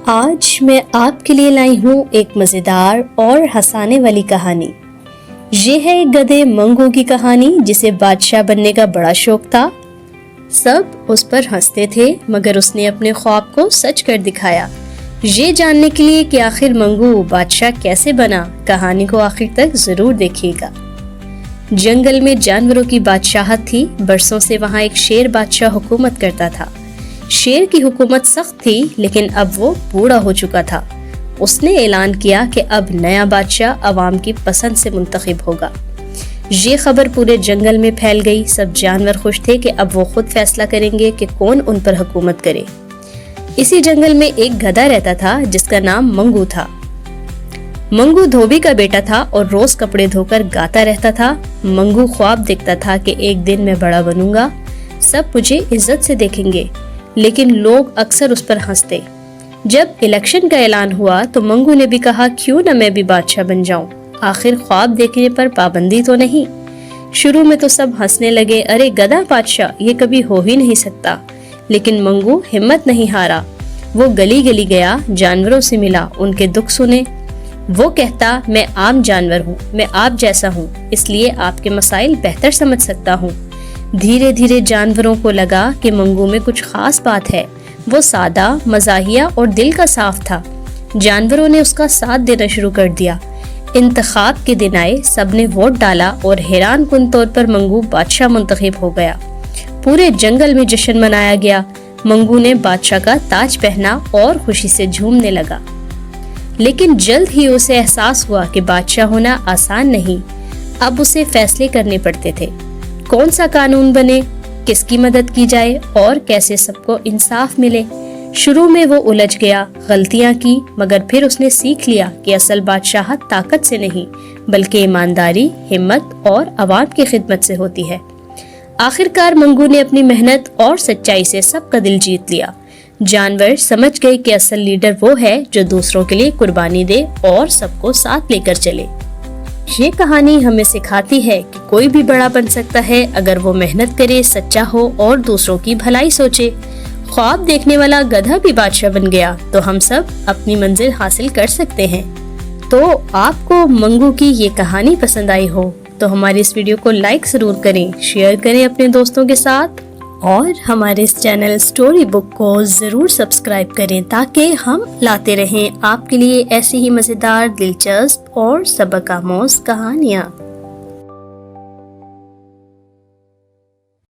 آج میں آپ کے لیے لائی ہوں ایک مزیدار اور ہنسانے والی کہانی۔ یہ ہے ایک گدھے منگو کی کہانی جسے بادشاہ بننے کا بڑا شوق تھا۔ سب اس پر ہنستے تھے مگر اس نے اپنے خواب کو سچ کر دکھایا۔ یہ جاننے کے لیے کہ آخر منگو بادشاہ کیسے بنا، کہانی کو آخر تک ضرور دیکھیے گا۔ جنگل میں جانوروں کی بادشاہت تھی۔ برسوں سے وہاں ایک شیر بادشاہ حکومت کرتا تھا۔ شیر کی حکومت سخت تھی لیکن اب وہ بوڑھا ہو چکا تھا۔ اس نے اعلان کیا کہ اب نیا بادشاہ عوام کی پسند سے منتخب ہوگا۔ یہ خبر پورے جنگل میں پھیل گئی۔ سب جانور خوش تھے کہ اب وہ خود فیصلہ کریں گے کہ کون ان پر حکومت کرے۔ اسی جنگل میں ایک گدھا رہتا تھا جس کا نام منگو تھا۔ منگو دھوبی کا بیٹا تھا اور روز کپڑے دھو کر گاتا رہتا تھا۔ منگو خواب دیکھتا تھا کہ ایک دن میں بڑا بنوں گا، سب مجھے عزت سے دیکھیں گے، لیکن لوگ اکثر اس پر ہنستے۔ جب الیکشن کا اعلان ہوا تو منگو نے بھی کہا کیوں نہ میں بھی بادشاہ بن جاؤں، آخر خواب دیکھنے پر پابندی تو نہیں۔ شروع میں تو سب ہنسنے لگے، ارے گدھا بادشاہ، یہ کبھی ہو ہی نہیں سکتا۔ لیکن منگو ہمت نہیں ہارا۔ وہ گلی گلی گیا، جانوروں سے ملا، ان کے دکھ سنے۔ وہ کہتا میں عام جانور ہوں، میں آپ جیسا ہوں، اس لیے آپ کے مسائل بہتر سمجھ سکتا ہوں۔ دھیرے دھیرے جانوروں کو لگا کہ منگو میں کچھ خاص بات ہے۔ وہ سادہ، مزاحیہ اور دل کا صاف تھا۔ جانوروں نے اس کا ساتھ دینا شروع کر دیا۔ انتخاب کے دن آئے، سب نے ووٹ ڈالا اور حیران کن طور پر منگو بادشاہ منتخب ہو گیا۔ پورے جنگل میں جشن منایا گیا۔ منگو نے بادشاہ کا تاج پہنا اور خوشی سے جھومنے لگا۔ لیکن جلد ہی اسے احساس ہوا کہ بادشاہ ہونا آسان نہیں۔ اب اسے فیصلے کرنے پڑتے تھے، کون سا قانون بنے، کس کی مدد کی جائے اور کیسے سب کو انصاف ملے۔ شروع میں وہ الجھ گیا، غلطیاں کی، مگر پھر اس نے سیکھ لیا کہ اصل بادشاہت طاقت سے نہیں بلکہ ایمانداری، ہمت اور عوام کی خدمت سے ہوتی ہے۔ آخرکار منگو نے اپنی محنت اور سچائی سے سب کا دل جیت لیا۔ جانور سمجھ گئے کہ اصل لیڈر وہ ہے جو دوسروں کے لیے قربانی دے اور سب کو ساتھ لے کر چلے۔ یہ کہانی ہمیں سکھاتی ہے کہ کوئی بھی بڑا بن سکتا ہے اگر وہ محنت کرے، سچا ہو اور دوسروں کی بھلائی سوچے۔ خواب دیکھنے والا گدھا بھی بادشاہ بن گیا تو ہم سب اپنی منزل حاصل کر سکتے ہیں۔ تو آپ کو منگو کی یہ کہانی پسند آئی ہو تو ہماری اس ویڈیو کو لائک ضرور کریں، شیئر کریں اپنے دوستوں کے ساتھ، اور ہمارے اس چینل اسٹوری بک کو ضرور سبسکرائب کریں تاکہ ہم لاتے رہیں آپ کے لیے ایسی ہی مزیدار، دلچسپ اور سبق آموز کہانیاں۔